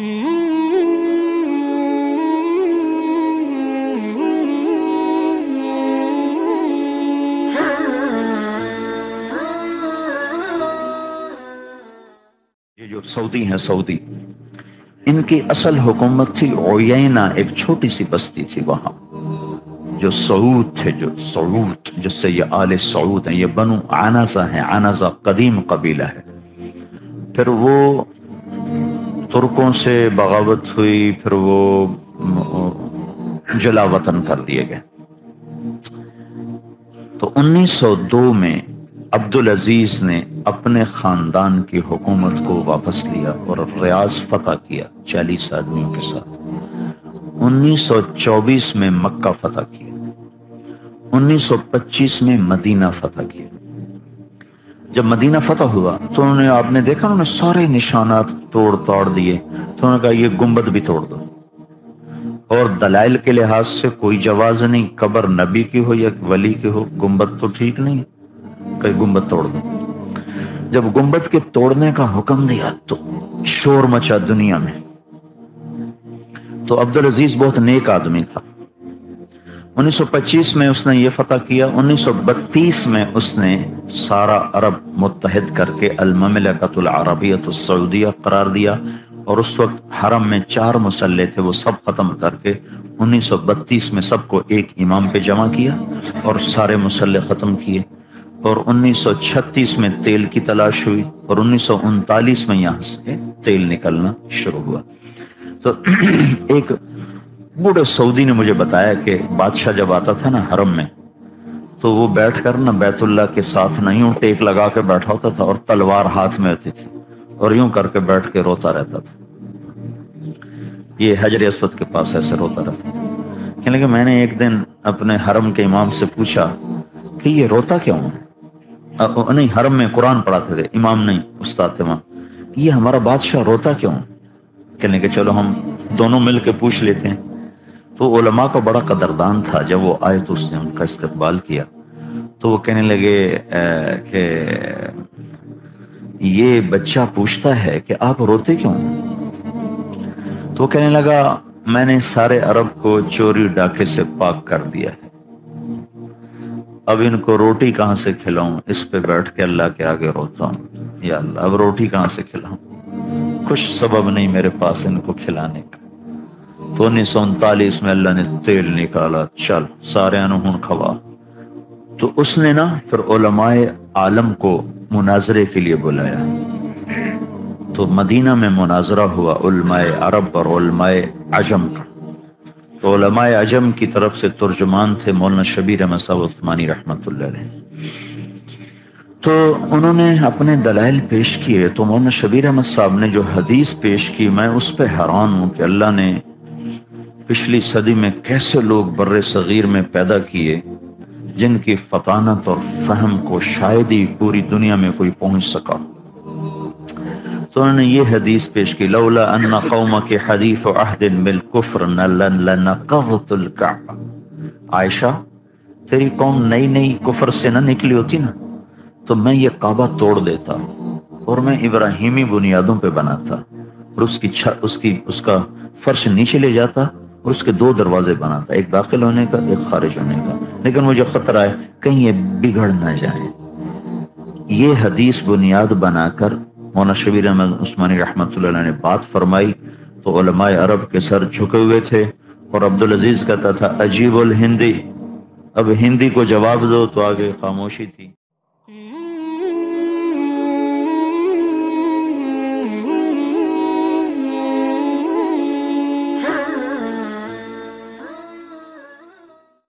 یہ جو سعودی ہیں، سعودی، ان کی اصل حکومت تھی عیینہ، ایک چھوٹی سی بستی تھی وہاں. جو سعود تھے، جو سعود جس سے یہ آل سعود ہیں، یہ بنو عنزہ ہیں. عنزہ قدیم قبیلہ ہے. پھر وہ ترکوں سے بغاوت ہوئی، پھر وہ جلا وطن کر دیے گئے. تو 1902 میں عبدالعزیز نے اپنے خاندان کی حکومت کو واپس لیا اور ریاض فتح کیا 40 آدمیوں کے ساتھ. 1924 میں مکہ فتح کیا. 1925 میں مدینہ فتح کیا. جب مدینہ فتح ہوا تو انہوں نے، آپ نے دیکھا، انہوں نے سارے نشانات توڑ دیے. تو انہوں نے کہا یہ گنبد بھی توڑ دو، اور دلائل کے لحاظ سے کوئی جواز نہیں، قبر نبی کی ہو یا ولی کی ہو، گنبد تو ٹھیک نہیں، کہ گنبد توڑ دو. جب گنبد کے توڑنے کا حکم دیا تو شور مچا دنیا میں. تو عبدالعزیز بہت نیک آدمی تھا. 1925 میں اس نے یہ فتح کیا. 1932 میں اس نے سارا عرب متحد کر کے المملکۃ العربیۃ السعودیہ قرار دیا، اور اس وقت حرم میں 4 مسلح تھے، وہ سب ختم کر کے 1932 میں سب کو ایک امام پہ جمع کیا اور سارے مسلح ختم کیے. اور 1936 میں تیل کی تلاش ہوئی، اور 1939 میں یہاں سے تیل نکلنا شروع ہوا. تو ایک بوڑھے سعودی نے مجھے بتایا کہ بادشاہ جب آتا تھا نا حرم میں، تو وہ بیٹھ کر نا بیت اللہ کے ساتھ نہ یوں ٹیک لگا کے بیٹھا ہوتا تھا، اور تلوار ہاتھ میں ہوتی تھی، اور یوں کر کے بیٹھ کے روتا رہتا تھا. یہ حجر اسود کے پاس ایسے روتا رہتا تھا. کہنے لگے میں نے ایک دن اپنے حرم کے امام سے پوچھا کہ یہ روتا کیوں ہے؟ نہیں، حرم میں قرآن پڑھاتے تھے، امام نہیں، استاد تھے وہاں. یہ ہمارا بادشاہ روتا کیوں؟ کہنے کہ چلو ہم دونوں مل کے پوچھ لیتے ہیں. تو علماء کا بڑا قدردان تھا. جب وہ آئے تو اس نے ان کا استقبال کیا. تو وہ کہنے لگے کہ یہ بچہ پوچھتا ہے کہ آپ روتے کیوں؟ تو وہ کہنے لگا میں نے سارے عرب کو چوری ڈاکے سے پاک کر دیا ہے، اب ان کو روٹی کہاں سے کھلاؤں؟ اس پہ بیٹھ کے اللہ کے آگے روتا ہوں، یا اللہ اب روٹی کہاں سے کھلاؤں، کچھ سبب نہیں میرے پاس ان کو کھلانے کا. تو 1939 میں اللہ نے تیل نکالا، چل سارے انہوں کھوا. تو اس نے نا پھر علماء عالم کو مناظرے کے لیے بلایا. تو مدینہ میں مناظرہ ہوا علماء عرب اور علماء عجم کا. تو علماء عجم کی طرف سے ترجمان تھے مولانا شبیر احمد صاحب عثمانی رحمۃ اللہ علیہ. تو انہوں نے اپنے دلائل پیش کیے. تو مولانا شبیر احمد صاحب نے جو حدیث پیش کی، میں اس پہ حیران ہوں کہ اللہ نے پچھلی صدی میں کیسے لوگ بر صغیر میں پیدا کیے جن کی فطانت اور فہم کو شاید ہی پوری دنیا میں کوئی پہنچ سکا. تو انہوں نے یہ حدیث پیش کی، لولا ان قومک حدیث عہد بالکفر لنقضت الکعبہ. عائشہ تیری قوم نئی نئی کفر سے نہ نکلی ہوتی نا تو میں یہ کعبہ توڑ دیتا اور میں ابراہیمی بنیادوں پہ بناتا، اور اس کا فرش نیچے لے جاتا اور اس کے 2 دروازے بناتا، ایک داخل ہونے کا ایک خارج ہونے کا. لیکن مجھے خطرہ ہے کہیں یہ بگڑ نہ جائے. یہ حدیث بنیاد بنا کر مولانا شبیر احمد عثمانی رحمۃ اللہ علیہ نے بات فرمائی. تو علماء عرب کے سر جھکے ہوئے تھے، اور عبدالعزیز کہتا تھا عجیب الہندی، اب ہندی کو جواب دو، تو آگے خاموشی تھی.